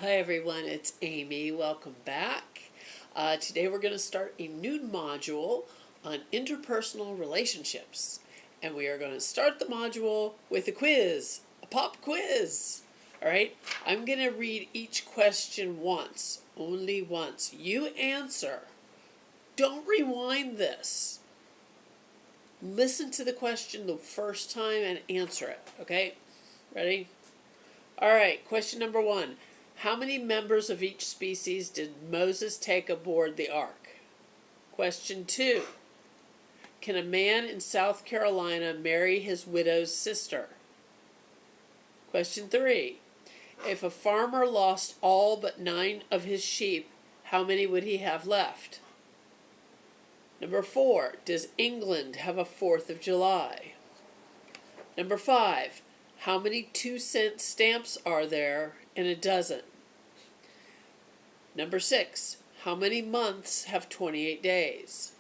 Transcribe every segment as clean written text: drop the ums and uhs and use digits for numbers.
Hi everyone, it's Amy. Welcome back. Today we're going to start a new module on interpersonal relationships. And we are going to start the module with a quiz, a pop quiz. Alright, I'm going to read each question once, only once. You answer. Don't rewind this. Listen to the question the first time and answer it, okay? Ready? Alright, question number 1. How many members of each species did Moses take aboard the ark? Question 2. Can a man in South Carolina marry his widow's sister? Question 3. If a farmer lost all but 9 of his sheep, how many would he have left? Number 4. Does England have a 4th of July? Number 5. How many 2-cent stamps are there in a dozen? Number 6. How many months have 28 days?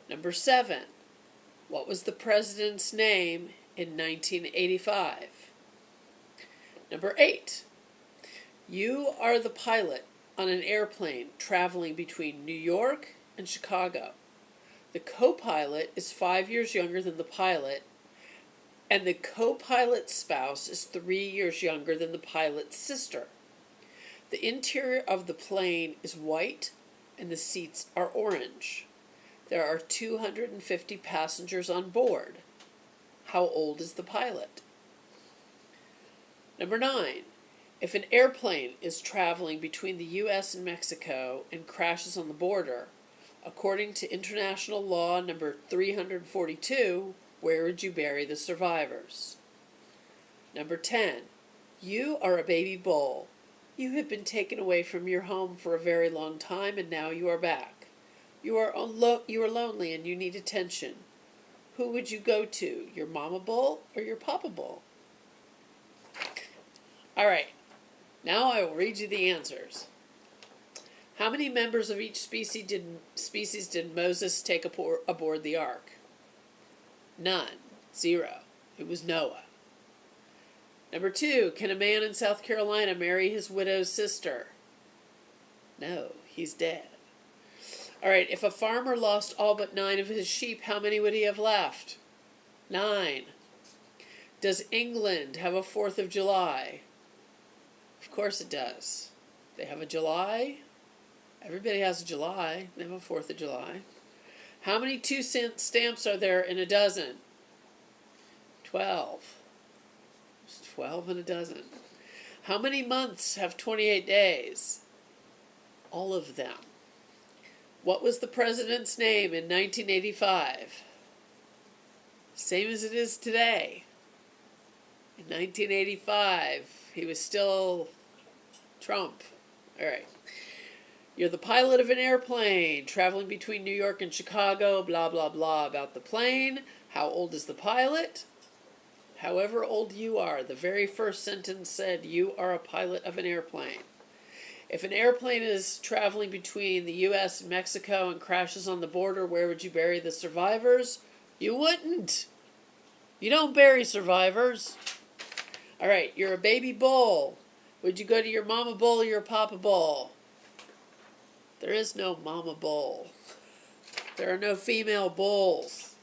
Number 7. What was the president's name in 1985? Number 8. You are the pilot on an airplane traveling between New York and Chicago. The co-pilot is 5 years younger than the pilot, and the co-pilot's spouse is 3 years younger than the pilot's sister. The interior of the plane is white and the seats are orange. There are 250 passengers on board. How old is the pilot? Number 9. If an airplane is traveling between the U.S. and Mexico and crashes on the border, according to international law number 342, where would you bury the survivors? Number 10. You are a baby bull. You have been taken away from your home for a very long time, and now you are back. You are lonely and you need attention. Who would you go to, your mama bull or your papa bull? All right, now I will read you the answers. How many members of each species did Moses take aboard the ark? None. 0. It was Noah. Number 2. Can a man in South Carolina marry his widow's sister? No, he's dead. All right, if a farmer lost all but 9 of his sheep, how many would he have left? 9. Does England have a 4th of July? Of course it does. They have a July. Everybody has a July. They have a 4th of July. How many 2-cent stamps are there in a dozen? 12. There's 12 in a dozen. How many months have 28 days? All of them. What was the president's name in 1985? Same as it is today. In 1985, he was still Trump. All right. You're the pilot of an airplane traveling between New York and Chicago, blah, blah, blah about the plane. How old is the pilot? However old you are. The very first sentence said you are a pilot of an airplane. If an airplane is traveling between the U.S. and Mexico and crashes on the border, where would you bury the survivors? You wouldn't. You don't bury survivors. All right, you're a baby bull. Would you go to your mama bull or your papa bull? There is no mama bull. There are no female bulls.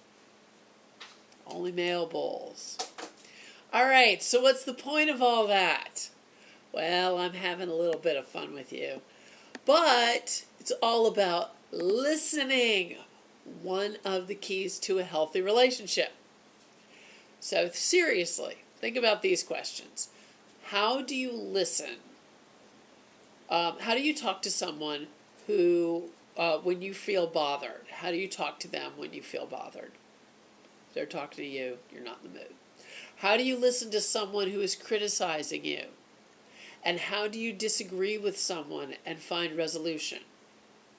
Only male bulls. All right, so what's the point of all that? Well, I'm having a little bit of fun with you. But it's all about listening. One of the keys to a healthy relationship. So seriously, think about these questions. How do you listen? How do you talk to someone who, when you feel bothered? How do you talk to them when you feel bothered? If they're talking to you, you're not in the mood. How do you listen to someone who is criticizing you? And how do you disagree with someone and find resolution?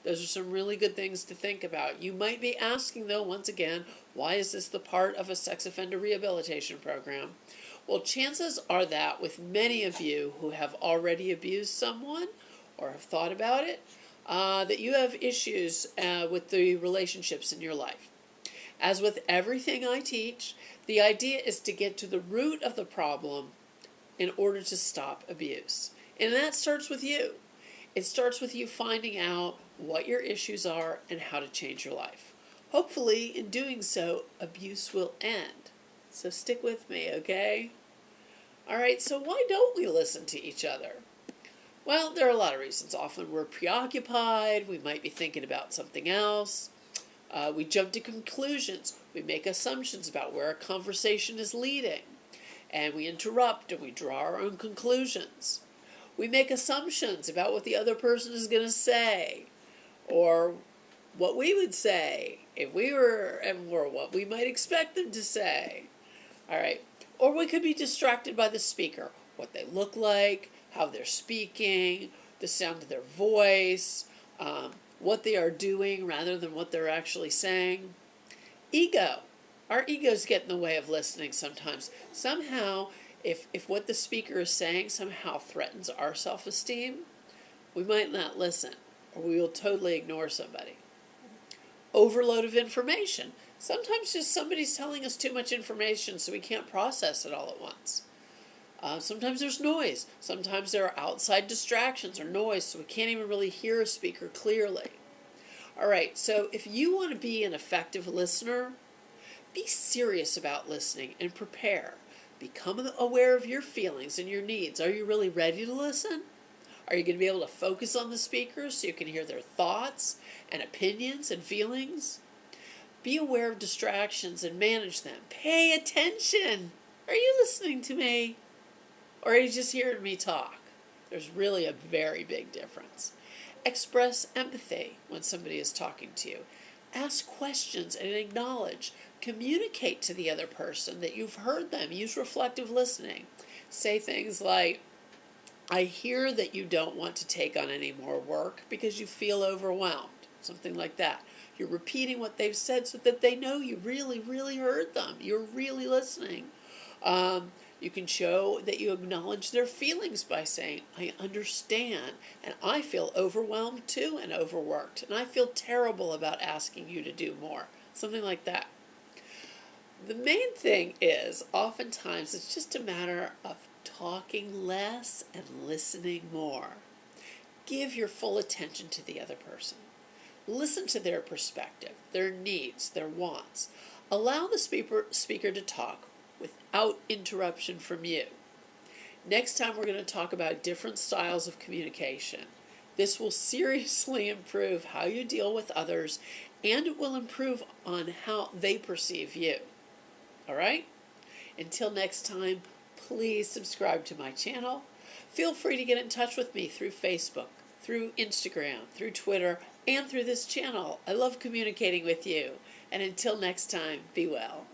Those are some really good things to think about. You might be asking, though, once again, why is this the part of a sex offender rehabilitation program? Well, chances are that with many of you who have already abused someone or have thought about it, that you have issues with the relationships in your life. As with everything I teach, the idea is to get to the root of the problem in order to stop abuse. And that starts with you. It starts with you finding out what your issues are and how to change your life. Hopefully, in doing so, abuse will end. So stick with me, okay? All right, so why don't we listen to each other? Well, there are a lot of reasons. Often we're preoccupied, we might be thinking about something else. We jump to conclusions, we make assumptions about where a conversation is leading, and we interrupt and we draw our own conclusions. We make assumptions about what the other person is going to say, or what we would say if we were, or what we might expect them to say. All right. Or we could be distracted by the speaker, what they look like, how they're speaking, the sound of their voice, what they are doing rather than what they're actually saying. Ego. Our egos get in the way of listening sometimes. Somehow, if what the speaker is saying somehow threatens our self-esteem, we might not listen, or we will totally ignore somebody. Overload of information. Sometimes just somebody's telling us too much information, so we can't process it all at once. Sometimes there's noise. Sometimes there are outside distractions or noise, so we can't even really hear a speaker clearly. All right, so if you want to be an effective listener, be serious about listening and prepare. Become aware of your feelings and your needs. Are you really ready to listen? Are you going to be able to focus on the speaker so you can hear their thoughts and opinions and feelings? Be aware of distractions and manage them. Pay attention. Are you listening to me? Or are you just hearing me talk? There's really a very big difference. Express empathy when somebody is talking to you. Ask questions and acknowledge. Communicate to the other person that you've heard them. Use reflective listening. Say things like, I hear that you don't want to take on any more work because you feel overwhelmed. Something like that. You're repeating what they've said so that they know you really, really heard them. You're really listening. You can show that you acknowledge their feelings by saying, I understand, and I feel overwhelmed too and overworked, and I feel terrible about asking you to do more. Something like that. The main thing is, oftentimes, it's just a matter of talking less and listening more. Give your full attention to the other person. Listen to their perspective, their needs, their wants. Allow the speaker to talk without interruption from you. Next time we're going to talk about different styles of communication. This will seriously improve how you deal with others, and it will improve on how they perceive you. All right? Until next time, please subscribe to my channel. Feel free to get in touch with me through Facebook, through Instagram, through Twitter, and through this channel. I love communicating with you. And until next time, be well.